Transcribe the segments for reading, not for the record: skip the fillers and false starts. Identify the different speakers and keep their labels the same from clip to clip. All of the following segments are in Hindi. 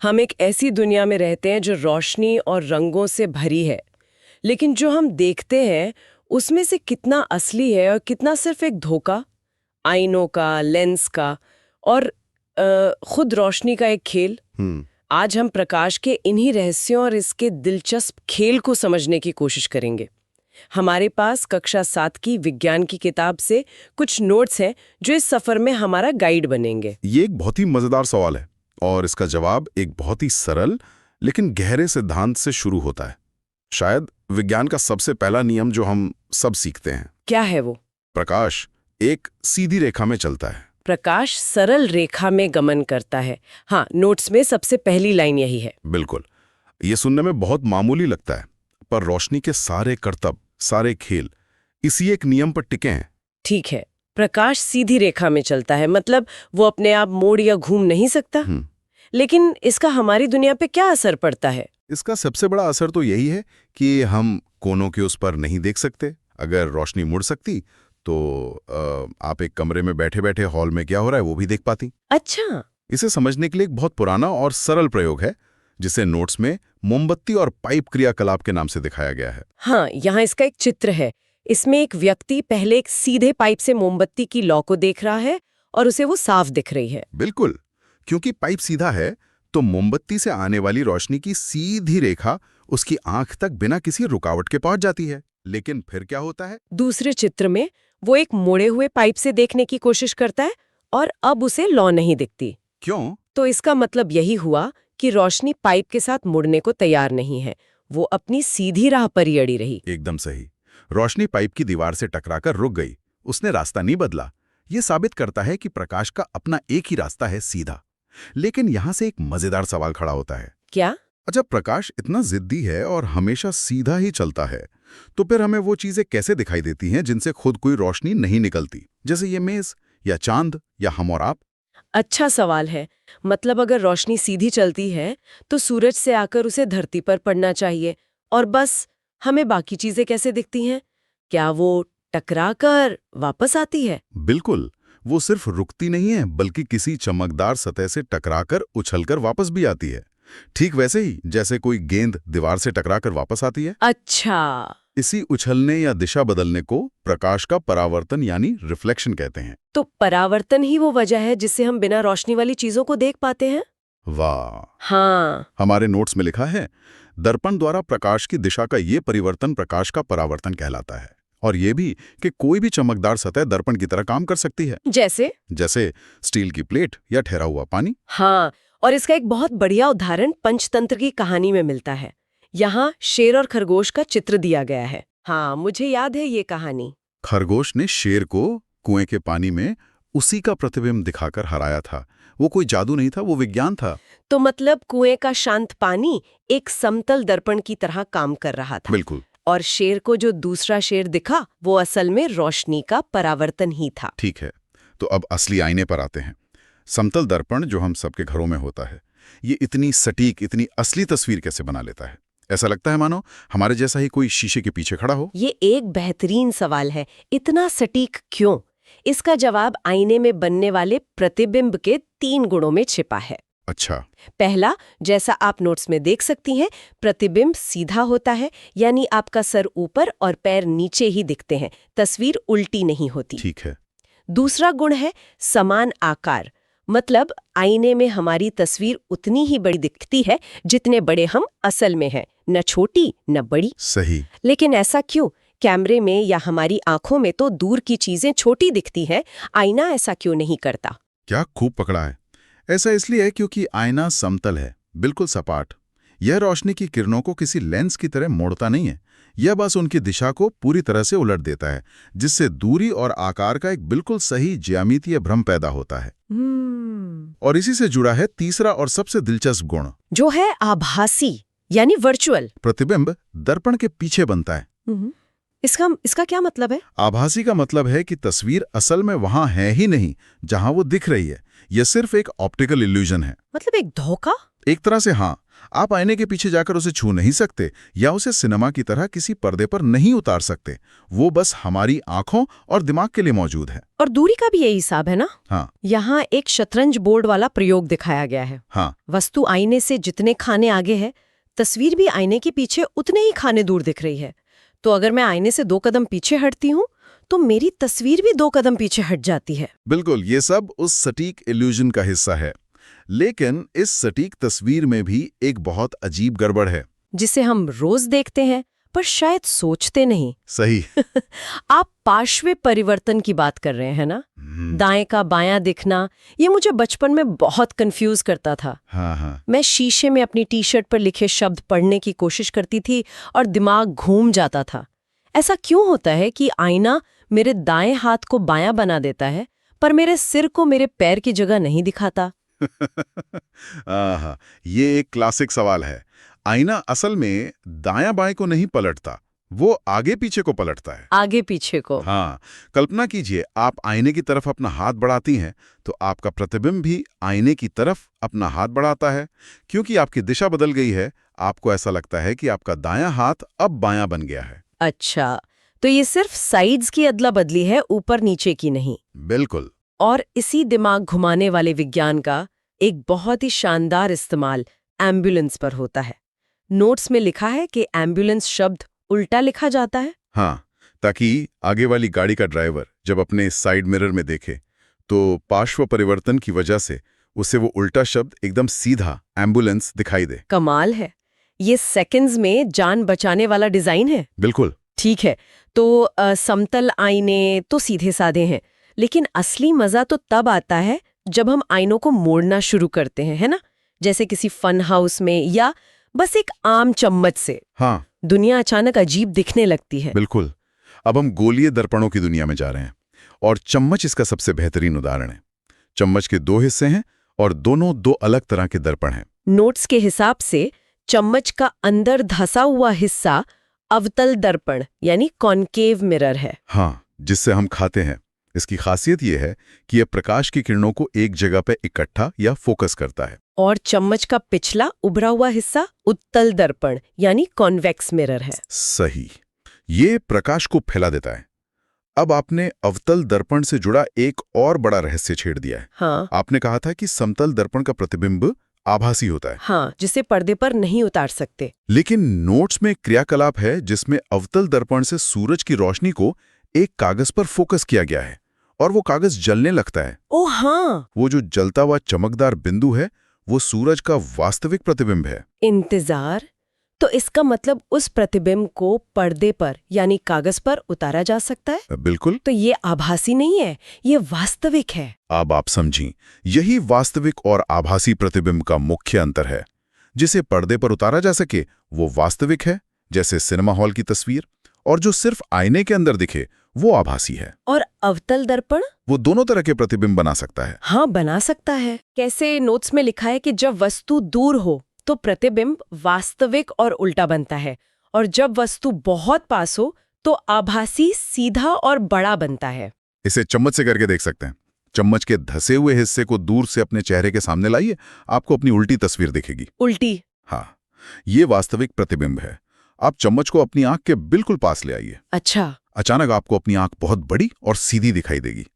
Speaker 1: हम एक ऐसी दुनिया में रहते हैं जो रोशनी और रंगों से भरी है, लेकिन जो हम देखते हैं उसमें से कितना असली है और कितना सिर्फ एक धोखा, आईनों का, लेंस का और खुद रोशनी का एक खेल। आज हम प्रकाश के इन्हीं रहस्यों और इसके दिलचस्प खेल को समझने की कोशिश करेंगे। हमारे पास कक्षा 7 की विज्ञान की किताब से कुछ नोट्स हैं जो इस सफर में हमारा गाइड बनेंगे।
Speaker 2: ये एक बहुत ही मजेदार सवाल है और इसका जवाब एक बहुत ही सरल लेकिन गहरे सिद्धांत से शुरू होता है। शायद विज्ञान का सबसे पहला नियम जो हम सब सीखते हैं।
Speaker 1: क्या है वो?
Speaker 2: प्रकाश एक सीधी रेखा में चलता है।
Speaker 1: प्रकाश सरल रेखा में गमन करता है। हाँ, नोट्स में सबसे पहली लाइन यही है।
Speaker 2: बिल्कुल। ये सुनने में बहुत मामूली लगता है, पर रोशनी के सारे करतब, सारे खेल इसी एक नियम पर टिके हैं।
Speaker 1: ठीक है, प्रकाश सीधी रेखा में चलता है, मतलब वो अपने आप मोड़ या घूम नहीं सकता। लेकिन इसका हमारी दुनिया पे क्या असर पड़ता है?
Speaker 2: इसका सबसे बड़ा असर तो यही है कि हम कोनों के उस पर नहीं देख सकते। अगर रोशनी मुड़ सकती तो आप एक कमरे में बैठे बैठे हॉल में क्या हो रहा है वो भी देख पाती।
Speaker 1: अच्छा।
Speaker 2: इसे समझने के लिए एक बहुत पुराना और सरल प्रयोग है जिसे नोट्स में मोमबत्ती और पाइप क्रियाकलाप के नाम से दिखाया गया है।
Speaker 1: हाँ, यहाँ इसका एक चित्र है। इसमें एक व्यक्ति पहले एक सीधे पाइप से मोमबत्ती की लौ को देख रहा है और उसे वो साफ दिख रही है।
Speaker 2: बिल्कुल, क्योंकि पाइप सीधा है तो मोमबत्ती से आने वाली रोशनी की सीधी रेखा उसकी आंख तक बिना किसी रुकावट के पहुंच जाती है। लेकिन फिर क्या होता है?
Speaker 1: दूसरे चित्र में वो एक मुड़े हुए पाइप से देखने की कोशिश करता है और अब उसे लौ नहीं दिखती।
Speaker 2: क्यों?
Speaker 1: तो इसका मतलब यही हुआ कि रोशनी पाइप के साथ मुड़ने को तैयार नहीं है, वो अपनी सीधी राह पर ही अड़ी रही।
Speaker 2: एकदम सही। रोशनी पाइप की दीवार से टकराकर रुक गई, उसने रास्ता नहीं बदला। ये साबित करता है कि प्रकाश का अपना एक ही रास्ता है, सीधा। लेकिन यहां से एक मजेदार सवाल खड़ा होता है।
Speaker 1: क्या?
Speaker 2: अच्छा, प्रकाश इतना जिद्दी है और हमेशा सीधा ही चलता है, तो फिर हमें वो चीजें कैसे दिखाई देती हैं जिनसे खुद कोई रोशनी नहीं निकलती, जैसे ये मेज या चांद या हम और आप?
Speaker 1: अच्छा सवाल है। मतलब अगर रोशनी सीधी चलती है तो सूरज से आकर उसे धरती पर पड़ना चाहिए और बस हमें बाकी चीजें कैसे दिखती हैं? क्या वो टकराकर वापस आती है?
Speaker 2: बिल्कुल, वो सिर्फ रुकती नहीं है बल्कि किसी चमकदार सतह से टकराकर उछलकर वापस भी आती है। ठीक वैसे ही जैसे कोई गेंद दीवार से टकराकर वापस आती है।
Speaker 1: अच्छा।
Speaker 2: इसी उछलने या दिशा बदलने को प्रकाश का परावर्तन यानी रिफ्लेक्शन कहते हैं।
Speaker 1: तो परावर्तन ही वो वजह है जिससे हम बिना रोशनी वाली चीजों को देख पाते हैं?
Speaker 2: वाह!
Speaker 1: हाँ।
Speaker 2: हमारे नोट्स में लिखा है, दर्पण द्वारा प्रकाश की दिशा का ये परिवर्तन प्रकाश का परावर्तन कहलाता है। और ये भी कि कोई भी चमकदार सतह दर्पण की तरह काम कर सकती है। जैसे स्टील की प्लेट या ठहरा हुआ पानी।
Speaker 1: हाँ, और इसका एक बहुत बढ़िया उदाहरण पंचतंत्र की कहानी में मिलता है। यहाँ शेर और खरगोश का चित्र दिया गया है। हाँ, मुझे याद है ये कहानी।
Speaker 2: खरगोश ने शेर को कुएं के पानी में उसी का प्रतिबिंब दिखाकर हराया था। वो कोई जादू नहीं था, वो विज्ञान था।
Speaker 1: तो मतलब कुएं का शांत पानी एक समतल दर्पण की तरह काम कर रहा था।
Speaker 2: बिल्कुल।
Speaker 1: और शेर को जो दूसरा शेर दिखा वो असल में रोशनी का परावर्तन ही था।
Speaker 2: ठीक है, तो अब असली आईने पर आते हैं। समतल दर्पण जो हम सबके घरों में होता है, ये इतनी सटीक, इतनी असली तस्वीर कैसे बना लेता है? ऐसा लगता है मानो हमारे जैसा ही कोई शीशे के पीछे खड़ा हो।
Speaker 1: ये एक बेहतरीन सवाल है। इतना सटीक क्यों? इसका जवाब आईने में बनने वाले प्रतिबिंब के 3 गुणों में छिपा है।
Speaker 2: अच्छा।
Speaker 1: पहला, जैसा आप नोट्स में देख सकती हैं, प्रतिबिंब सीधा होता है, यानी आपका सर ऊपर और पैर नीचे ही दिखते हैं, तस्वीर उल्टी नहीं होती।
Speaker 2: ठीक है।
Speaker 1: दूसरा गुण है समान आकार, मतलब आईने में हमारी तस्वीर उतनी ही बड़ी दिखती है जितने बड़े हम असल में हैं, न छोटी न बड़ी।
Speaker 2: सही।
Speaker 1: लेकिन ऐसा क्यों? कैमरे में या हमारी आंखों में तो दूर की चीजें छोटी दिखती हैं, आईना ऐसा क्यों नहीं करता?
Speaker 2: क्या खूब पकड़ा है। ऐसा इसलिए है क्योंकि आईना समतल है, बिल्कुल सपाट। यह रोशनी की किरणों को किसी लेंस की तरह मोड़ता नहीं है, यह बस उनकी दिशा को पूरी तरह से उलट देता है, जिससे दूरी और आकार का एक बिल्कुल सही ज्यामितीय भ्रम पैदा होता है। और इसी से जुड़ा है तीसरा और सबसे दिलचस्प गुण,
Speaker 1: जो है आभासी यानी वर्चुअल।
Speaker 2: प्रतिबिंब दर्पण के पीछे बनता है।
Speaker 1: इसका क्या मतलब है?
Speaker 2: आभासी का मतलब है कि तस्वीर असल में वहां है ही नहीं जहां वो दिख रही है। यह सिर्फ एक ऑप्टिकल इल्यूजन है।
Speaker 1: मतलब एक धोखा?
Speaker 2: एक तरह से हाँ। आप आईने के पीछे जाकर उसे छू नहीं सकते या उसे सिनेमा की तरह किसी पर्दे पर नहीं उतार सकते। वो बस हमारी आंखों और दिमाग के लिए मौजूद है।
Speaker 1: और दूरी का भी यही हिसाब है ना?
Speaker 2: हाँ
Speaker 1: यहाँ एक शतरंज बोर्ड वाला प्रयोग दिखाया गया है।
Speaker 2: हाँ
Speaker 1: वस्तु आईने से जितने खाने आगे है, तस्वीर भी आईने के पीछे उतने ही खाने दूर दिख रही है। तो अगर मैं आईने से 2 कदम पीछे हटती हूँ तो मेरी तस्वीर भी 2 कदम पीछे हट जाती है।
Speaker 2: बिल्कुल, ये सब उस सटीक इल्यूजन का हिस्सा है। लेकिन इस सटीक तस्वीर में भी एक बहुत अजीब गड़बड़ है,
Speaker 1: जिसे हम रोज देखते हैं पर शायद सोचते नहीं।
Speaker 2: सही।
Speaker 1: आप पार्श्व परिवर्तन की बात कर रहे हैं ना? दाएं का बायां दिखना, ये मुझे बचपन में बहुत कंफ्यूज करता था।
Speaker 2: हाँ हाँ
Speaker 1: मैं शीशे में अपनी टी-शर्ट पर लिखे शब्द पढ़ने की कोशिश करती थी और दिमाग घूम जाता था। ऐसा क्यों होता है कि आईना मेरे दाएं हाथ को बायां बना देता है पर मेरे सिर को मेरे पैर की जगह नहीं दिखाता?
Speaker 2: आहा, ये एक क्लासिक सवाल है। आईना असल में दायां बाएं को नहीं पलटता, वो आगे पीछे को पलटता है।
Speaker 1: आगे पीछे को?
Speaker 2: हाँ, कल्पना कीजिए आप आईने की तरफ अपना हाथ बढ़ाती हैं तो आपका प्रतिबिंब भी आईने की तरफ अपना हाथ बढ़ाता है। क्योंकि आपकी दिशा बदल गई है, आपको ऐसा लगता है कि आपका दायां हाथ अब बायां बन गया है।
Speaker 1: अच्छा, तो ये सिर्फ साइड्स की अदला बदली है, ऊपर नीचे की नहीं।
Speaker 2: बिल्कुल।
Speaker 1: और इसी दिमाग घुमाने वाले विज्ञान का एक बहुत ही शानदार इस्तेमाल एम्बुलेंस पर होता है। नोट्स में लिखा है कि एम्बुलेंस शब्द उल्टा लिखा जाता है।
Speaker 2: हाँ, ताकि आगे वाली गाड़ी का ड्राइवर जब अपने साइड मिरर में देखे तो पार्श्व परिवर्तन की वजह से उसे वो उल्टा शब्द एकदम सीधा एम्बुलेंस दिखाई दे।
Speaker 1: कमाल है। ये सेकंड्स में जान बचाने वाला डिजाइन है।
Speaker 2: बिल्कुल।
Speaker 1: ठीक है, तो समतल आईने तो सीधे साधे हैं, लेकिन असली मजा तो तब आता है जब हम आईनों को मोड़ना शुरू करते हैं, है ना? जैसे किसी फन हाउस में या बस एक आम चम्मच से
Speaker 2: हाँ,
Speaker 1: दुनिया अचानक अजीब दिखने लगती है।
Speaker 2: बिल्कुल। अब हम गोलीय दर्पणों की दुनिया में जा रहे हैं और चम्मच इसका सबसे बेहतरीन उदाहरण है। चम्मच के 2 हिस्से हैं और दोनों 2 अलग तरह के दर्पण हैं।
Speaker 1: नोट्स के हिसाब से चम्मच का अंदर धंसा हुआ हिस्सा अवतल दर्पण यानी कॉन्केव मिरर है।
Speaker 2: हाँ, जिससे हम खाते हैं। इसकी खासियत यह है कि यह प्रकाश की किरणों को एक जगह पर इकट्ठा या फोकस करता है।
Speaker 1: और चम्मच का पिछला उभरा हुआ हिस्सा उत्तल दर्पण यानी कॉन्वेक्स मिरर है।
Speaker 2: सही, ये प्रकाश को फैला देता है। अब आपने अवतल दर्पण से जुड़ा एक और बड़ा रहस्य छेड़ दिया है।
Speaker 1: हाँ,
Speaker 2: आपने कहा था कि समतल दर्पण का प्रतिबिंब आभासी होता है।
Speaker 1: हाँ, जिसे पर्दे पर नहीं उतार सकते।
Speaker 2: लेकिन नोट्स में क्रियाकलाप है जिसमें अवतल दर्पण से सूरज की रोशनी को एक कागज पर फोकस किया गया है और वो कागज जलने लगता है।
Speaker 1: ओ हाँ,
Speaker 2: वो जो जलता हुआ चमकदार बिंदु है वो सूरज का वास्तविक प्रतिबिंब है।
Speaker 1: इंतजार। तो इसका मतलब उस प्रतिबिंब को पर्दे पर यानी कागज पर उतारा जा सकता है।
Speaker 2: बिल्कुल।
Speaker 1: तो ये आभासी नहीं है, ये वास्तविक है।
Speaker 2: अब आप समझी, यही वास्तविक और आभासी प्रतिबिंब का मुख्य अंतर है। जिसे पर्दे पर उतारा जा सके वो वास्तविक है, जैसे सिनेमा हॉल की तस्वीर, और जो सिर्फ आईने के अंदर दिखे वो आभासी है।
Speaker 1: और अवतल दर्पण
Speaker 2: वो दोनों तरह के प्रतिबिंब बना सकता है।
Speaker 1: हाँ, बना सकता है। कैसे? नोट्स में लिखा है कि जब वस्तु दूर हो तो प्रतिबिंब वास्तविक और उल्टा बनता है, और जब वस्तु बहुत पास हो तो आभासी सीधा और बड़ा बनता है।
Speaker 2: इसे चम्मच से करके देख सकते हैं। चम्मच के धसे हुए हिस्से को दूर से अपने चेहरे के सामने लाइए, आपको अपनी उल्टी तस्वीर दिखेगी।
Speaker 1: उल्टी?
Speaker 2: हाँ, ये वास्तविक प्रतिबिंब है। आप चम्मच को अपनी आंख के बिल्कुल पास ले आइए।
Speaker 1: अच्छा।
Speaker 2: अचानक आपको अपनी आंख बहुत बड़ी और सीधी दिखाई देगी।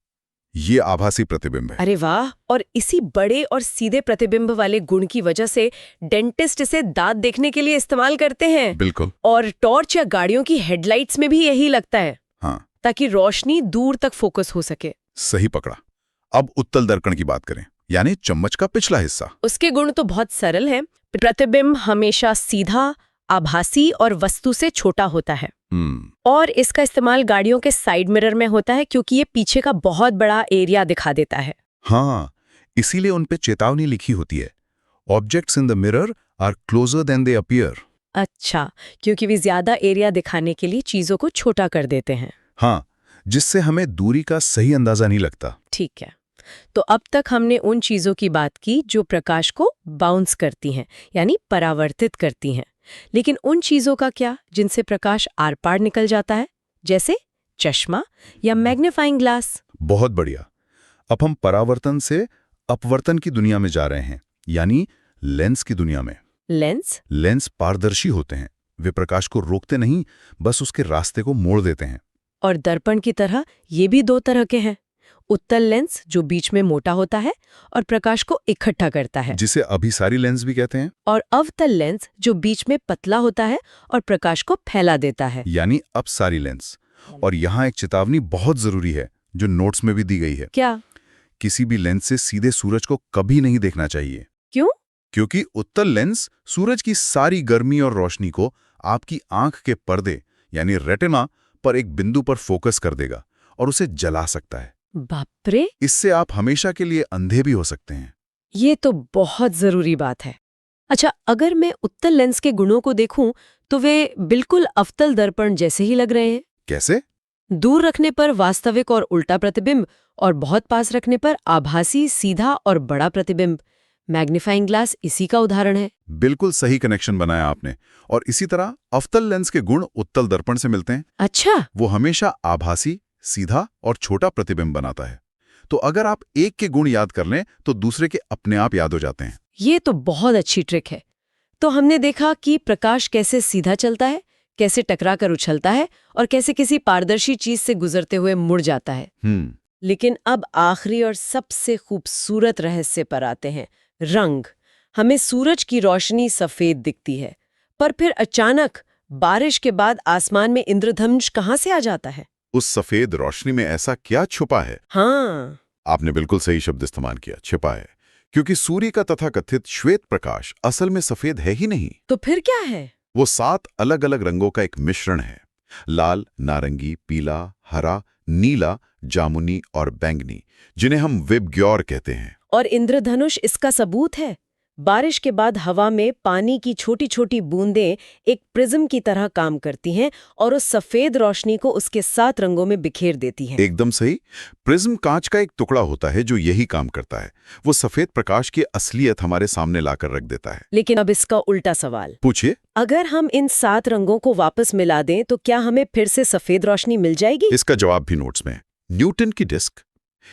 Speaker 2: ये आभासी प्रतिबिंब है।
Speaker 1: अरे वाह! और इसी बड़े और सीधे प्रतिबिंब वाले गुण की वजह से डेंटिस्ट इसे दांत देखने के लिए इस्तेमाल करते हैं।
Speaker 2: बिल्कुल।
Speaker 1: और टॉर्च या गाड़ियों की हेडलाइट्स में भी यही लगता है।
Speaker 2: हाँ,
Speaker 1: ताकि रोशनी दूर तक फोकस हो सके।
Speaker 2: सही पकड़ा। अब उत्तल दर्पण की बात करें, यानी चम्मच का पिछला हिस्सा।
Speaker 1: उसके गुण तो बहुत सरल हैं। प्रतिबिंब हमेशा सीधा, आभासी और वस्तु से छोटा होता है। और इसका इस्तेमाल गाड़ियों के साइड मिरर में होता है क्योंकि ये पीछे का बहुत बड़ा एरिया दिखा देता है।
Speaker 2: हाँ, इसीलिए उन पे चेतावनी लिखी होती है, objects in the mirror are closer than they appear.
Speaker 1: अच्छा, क्योंकि वे ज्यादा एरिया दिखाने के लिए चीजों को छोटा कर देते हैं।
Speaker 2: हाँ, जिससे हमें दूरी का सही अंदाजा नहीं लगता।
Speaker 1: ठीक है, तो अब तक हमने उन चीजों की बात की जो प्रकाश को बाउंस करती हैं, यानी परावर्तित करती हैं। लेकिन उन चीजों का क्या जिनसे प्रकाश आर पार निकल जाता है, जैसे चश्मा या मैग्नीफाइंग ग्लास?
Speaker 2: बहुत बढ़िया। अब हम परावर्तन से अपवर्तन की दुनिया में जा रहे हैं, यानी लेंस की दुनिया में।
Speaker 1: लेंस?
Speaker 2: लेंस पारदर्शी होते हैं, वे प्रकाश को रोकते नहीं, बस उसके रास्ते को मोड़ देते हैं।
Speaker 1: और दर्पण की तरह ये भी दो तरह के हैं, उत्तल लेंस जो बीच में मोटा होता है और प्रकाश को इकट्ठा करता है,
Speaker 2: जिसे अभिसारी लेंस भी कहते हैं,
Speaker 1: और अवतल लेंस जो बीच में पतला होता है और प्रकाश को फैला देता है।
Speaker 2: यानी अपसारी लेंस। और यहाँ एक चेतावनी बहुत जरूरी है जो नोट्स में भी दी गई है।
Speaker 1: क्या?
Speaker 2: किसी भी लेंस से सीधे सूरज को कभी नहीं देखना चाहिए।
Speaker 1: क्यों?
Speaker 2: क्योंकि उत्तल लेंस सूरज की सारी गर्मी और रोशनी को आपकी आंख के पर्दे यानी रेटिना पर एक बिंदु पर फोकस कर देगा और उसे जला सकता है।
Speaker 1: बाप रे,
Speaker 2: इससे आप हमेशा के लिए अंधे भी हो सकते हैं।
Speaker 1: ये तो बहुत जरूरी बात है। अच्छा, अगर मैं उत्तल लेंस के गुणों को देखूं तो वे बिल्कुल अवतल दर्पण जैसे ही लग रहे हैं।
Speaker 2: कैसे?
Speaker 1: दूर रखने पर वास्तविक और उल्टा प्रतिबिंब, और बहुत पास रखने पर आभासी, सीधा और बड़ा प्रतिबिंब। मैग्नीफाइंग ग्लास इसी का उदाहरण है।
Speaker 2: बिल्कुल सही कनेक्शन बनाया आपने। और इसी तरह अवतल लेंस के गुण उत्तल दर्पण से मिलते हैं।
Speaker 1: अच्छा,
Speaker 2: वो हमेशा आभासी, सीधा और छोटा प्रतिबिंब बनाता है। तो अगर आप एक के गुण याद कर लें तो दूसरे के अपने आप याद हो जाते हैं।
Speaker 1: ये तो बहुत अच्छी ट्रिक है। तो हमने देखा कि प्रकाश कैसे सीधा चलता है, कैसे टकरा कर उछलता है और कैसे किसी पारदर्शी चीज से गुजरते हुए मुड़ जाता है। लेकिन अब आखिरी और सबसे खूबसूरत रहस्य पर आते हैं, रंग। हमें सूरज की रोशनी सफेद दिखती है, पर फिर अचानक बारिश के बाद आसमान में इंद्रधनुष कहाँ से आ जाता है?
Speaker 2: उस सफेद रोशनी में ऐसा क्या छुपा है?
Speaker 1: हाँ,
Speaker 2: आपने बिल्कुल सही शब्द इस्तेमाल किया, छिपा है। क्योंकि सूर्य का तथाकथित श्वेत प्रकाश असल में सफेद है ही नहीं।
Speaker 1: तो फिर क्या है?
Speaker 2: वो 7 अलग-अलग रंगों का एक मिश्रण है। लाल, नारंगी, पीला, हरा, नीला, जामुनी और बैंगनी, जिन्हें हम विबग्योर कहते हैं।
Speaker 1: और इंद्रधनुष इसका सबूत है। बारिश के बाद हवा में पानी की छोटी छोटी बूंदें एक प्रिज्म की तरह काम करती हैं और उस सफेद रोशनी को उसके 7 रंगों में बिखेर देती हैं।
Speaker 2: एकदम सही। प्रिज्म कांच का एक टुकड़ा होता है जो यही काम करता है। वो सफेद प्रकाश की असलियत हमारे सामने लाकर रख देता है।
Speaker 1: लेकिन अब इसका उल्टा सवाल।
Speaker 2: पूछिए।
Speaker 1: अगर हम इन 7 रंगों को वापस मिला दें तो क्या हमें फिर से सफेद रोशनी मिल जाएगी?
Speaker 2: इसका जवाब भी नोट्स में। न्यूटन की डिस्क,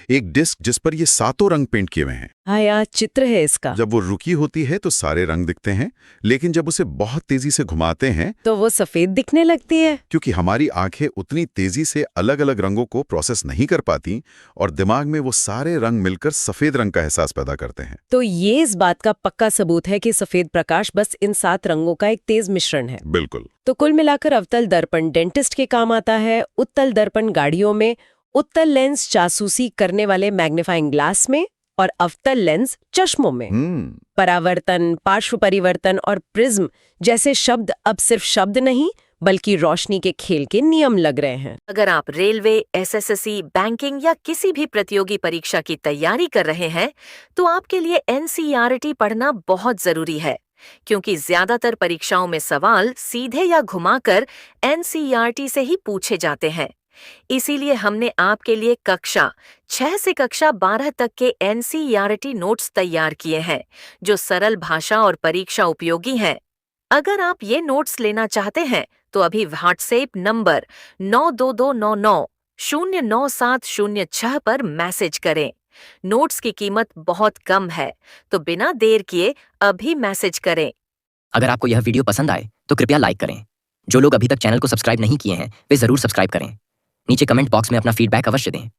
Speaker 2: एक डिस्क जिस पर ये 7 रंग पेंट किए हुए हैं।
Speaker 1: हाँ यार, चित्र है इसका।
Speaker 2: जब वो रुकी होती है तो सारे रंग दिखते हैं, लेकिन जब उसे बहुत तेजी से घुमाते हैं
Speaker 1: तो वो सफेद दिखने लगती है।
Speaker 2: क्योंकि हमारी आंखें उतनी तेजी से अलग-अलग रंगों को प्रोसेस नहीं कर पाती और दिमाग में वो सारे रंग मिलकर सफेद रंग का एहसास पैदा करते हैं।
Speaker 1: तो ये इस बात का पक्का सबूत है कि सफेद प्रकाश बस इन 7 रंगों का एक तेज मिश्रण है।
Speaker 2: बिल्कुल।
Speaker 1: तो कुल मिलाकर अवतल दर्पण डेंटिस्ट के काम आता है, उत्तल दर्पण गाड़ियों में, उत्तल लेंस जासूसी करने वाले मैग्नीफाइंग ग्लास में, और अवतल लेंस चश्मों में। परावर्तन, पार्श्व परिवर्तन और प्रिज्म जैसे शब्द अब सिर्फ शब्द नहीं बल्कि रोशनी के खेल के नियम लग रहे हैं।
Speaker 3: अगर आप रेलवे, एसएससी, बैंकिंग या किसी भी प्रतियोगी परीक्षा की तैयारी कर रहे हैं तो आपके लिए एनसीईआरटी पढ़ना बहुत जरूरी है, क्योंकि ज्यादातर परीक्षाओं में सवाल सीधे या घुमाकर एनसीईआरटी से ही पूछे जाते हैं। इसीलिए हमने आपके लिए कक्षा 6 से कक्षा 12 तक के एनसीईआरटी नोट्स तैयार किए हैं, जो सरल भाषा और परीक्षा उपयोगी हैं। अगर आप ये नोट्स लेना चाहते हैं तो अभी व्हाट्सएप नंबर 92299-09706 पर मैसेज करें। नोट्स की कीमत बहुत कम है, तो बिना देर किए अभी मैसेज करें।
Speaker 4: अगर आपको यह वीडियो पसंद आए तो कृपया लाइक करें। जो लोग अभी तक चैनल को सब्सक्राइब नहीं किए हैं वे जरूर सब्सक्राइब करें। नीचे कमेंट बॉक्स में अपना फीडबैक अवश्य दें।